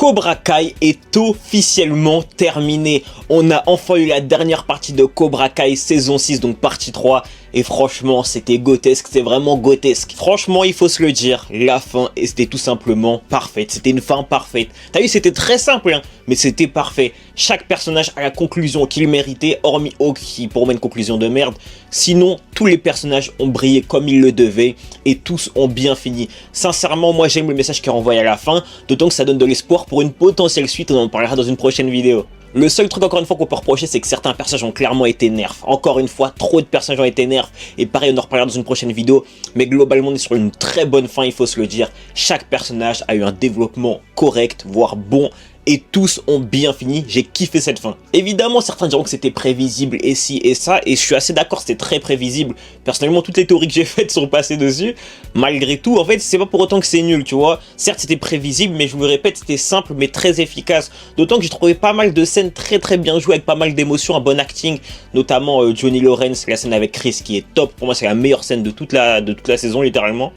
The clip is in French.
Cobra Kai est officiellement terminé. On a enfin eu la dernière partie de Cobra Kai saison 6, donc partie 3. Et franchement, c'était grotesque, c'est vraiment grotesque. Franchement, il faut se le dire, la fin était tout simplement parfaite. C'était une fin parfaite. T'as vu, c'était très simple, hein, mais c'était parfait. Chaque personnage a la conclusion qu'il méritait, hormis Hawk qui pour moi une conclusion de merde. Sinon, tous les personnages ont brillé comme ils le devaient et tous ont bien fini. Sincèrement, moi j'aime le message qui est renvoyé à la fin, d'autant que ça donne de l'espoir pour une potentielle suite, on en parlera dans une prochaine vidéo. Le seul truc encore une fois qu'on peut reprocher, c'est que certains personnages ont clairement été nerfs. Encore une fois, trop de personnages ont été nerfs. Et pareil, on en reparlera dans une prochaine vidéo. Mais globalement, on est sur une très bonne fin, il faut se le dire. Chaque personnage a eu un développement correct, voire bon. Et tous ont bien fini, j'ai kiffé cette fin. Évidemment, certains diront que c'était prévisible et ci et ça, et je suis assez d'accord, c'était très prévisible. Personnellement, toutes les théories que j'ai faites sont passées dessus. Malgré tout, en fait, c'est pas pour autant que c'est nul, tu vois. Certes, c'était prévisible, mais je vous le répète, c'était simple, mais très efficace. D'autant que j'ai trouvé pas mal de scènes très bien jouées, avec pas mal d'émotions, un bon acting. Notamment Johnny Lawrence, la scène avec Chris qui est top. Pour moi, c'est la meilleure scène de toute la saison, littéralement.